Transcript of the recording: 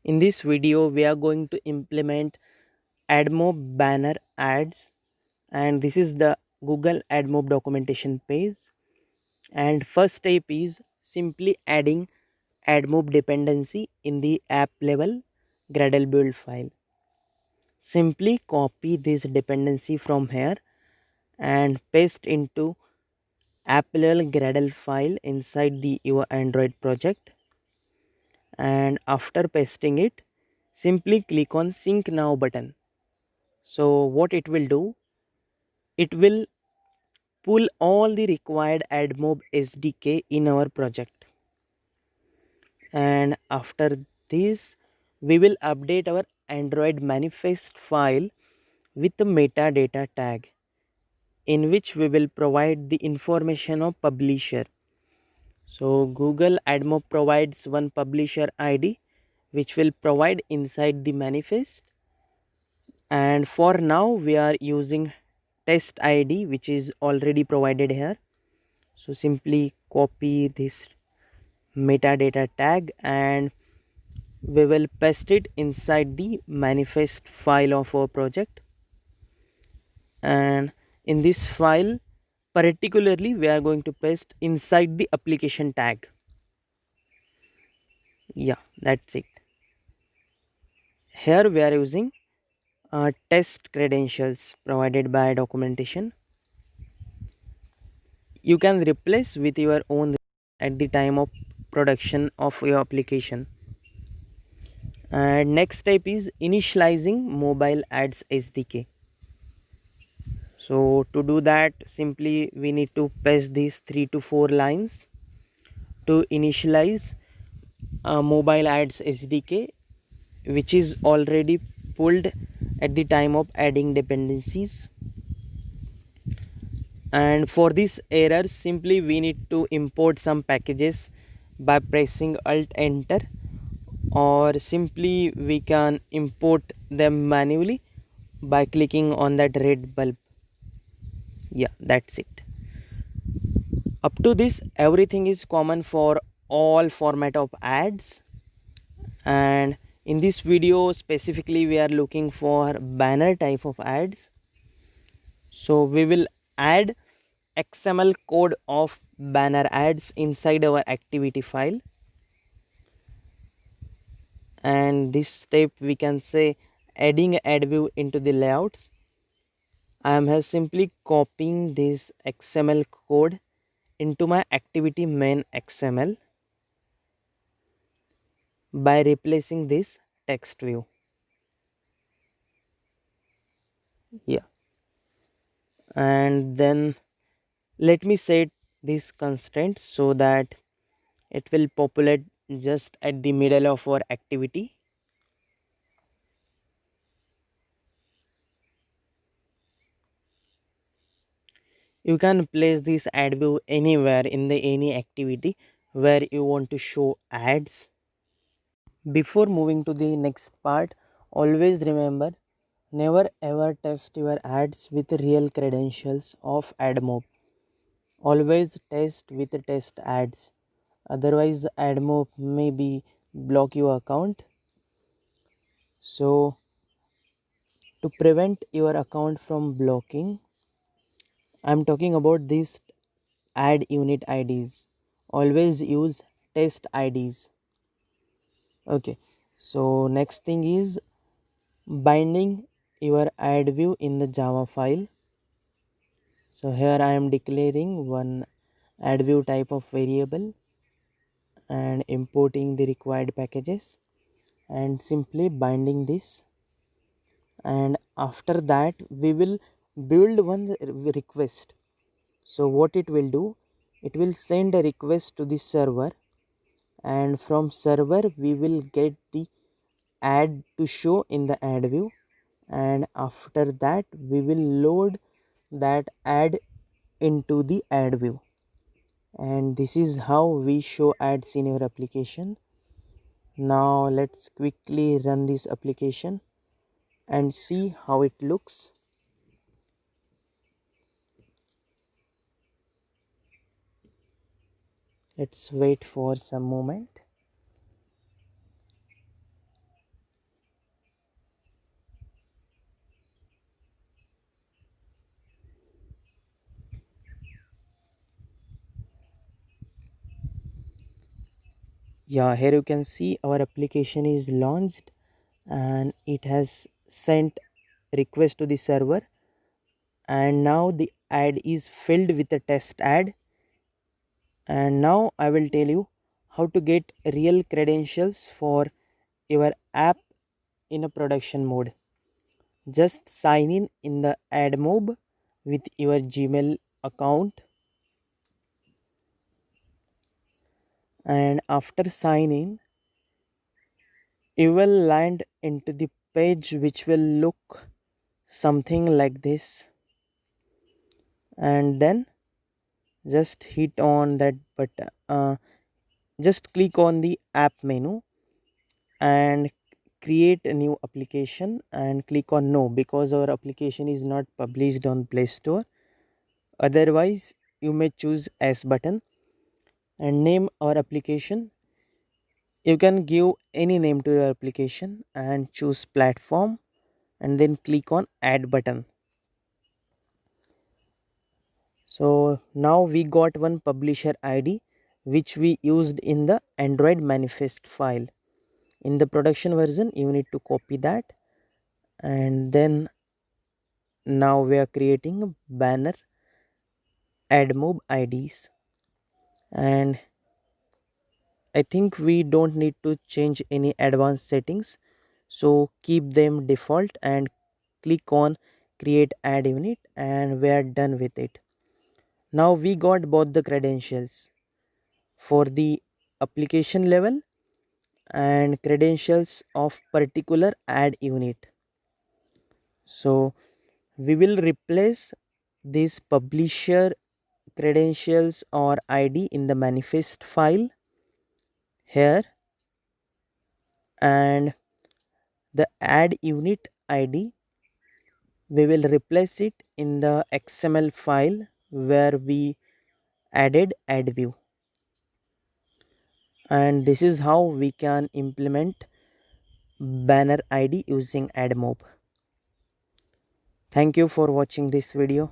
In this video, we are going to implement AdMob banner ads, and this is the Google AdMob documentation page. And first step is simply adding AdMob dependency in the app level Gradle build file. Simply copy this dependency from here and paste into app level Gradle file inside the your Android project. And after pasting it, simply click on sync now button. So what it will do, it will pull all the required AdMob SDK in our project. And after this, we will update our Android manifest file with the metadata tag, in which we will provide the information of publisher. So Google AdMob provides one publisher ID, which will provide inside the manifest. And for now we are using test ID, which is already provided here. So simply copy this metadata tag and we will paste it inside the manifest file of our project. And in this file particularly, we are going to paste inside the application tag. Yeah, that's it. Here we are using test credentials provided by documentation. You can replace with your own at the time of production of your application. And next step is initializing mobile ads SDK. So to do that, simply we need to paste these 3 to 4 lines to initialize mobile ads SDK, which is already pulled at the time of adding dependencies. And for this error, simply we need to import some packages by pressing Alt Enter, or simply we can import them manually by clicking on that red bulb. Yeah, that's it. Up to this, everything is common for all format of ads. And in this video specifically, we are looking for banner type of ads. So we will add XML code of banner ads inside our activity file. And this step we can say adding ad view into the layouts. I am here simply copying this XML code into my activity main XML by replacing this text view. Yeah, and then let me set this constraint so that it will populate just at the middle of our activity. You can place this ad view anywhere in the any activity where you want to show ads. Before moving to the next part, always remember, never ever test your ads with real credentials of AdMob. Always test with test ads. Otherwise AdMob may be block your account. So to prevent your account from blocking, I'm talking about these ad unit IDs. Always use test IDs. Okay, so next thing is binding your ad view in the Java file. So here I am declaring one ad view type of variable and importing the required packages and simply binding this. And after that we will build one request. So what it will do, it will send a request to the server, and from server we will get the ad to show in the ad view, and after that we will load that ad into the ad view. And this is how we show ads in your application. Now let's quickly run this application and see how it looks. Let's wait for some moment. Yeah, here you can see our application is launched and it has sent request to the server, and now the ad is filled with a test ad. And now I will tell you how to get real credentials for your app in a production mode. Just sign in the AdMob with your Gmail account, and after signing you will land into the page which will look something like this, and then just hit on that button, just click on the app menu and create a new application and click on no, because our application is not published on Play Store. Otherwise you may choose S button and name our application. You can give any name to your application and choose platform and then click on add button. So now we got one publisher ID which we used in the Android manifest file. In the production version you need to copy that, and then now we are creating a banner AdMob IDs, and I think we don't need to change any advanced settings, so keep them default and click on create ad unit and we are done with it. Now we got both the credentials for the application level and credentials of particular ad unit. So we will replace this publisher credentials or ID in the manifest file here, and the ad unit ID we will replace it in the XML file where we added ad view. And this is how we can implement banner ID using AdMob. Thank you for watching this video.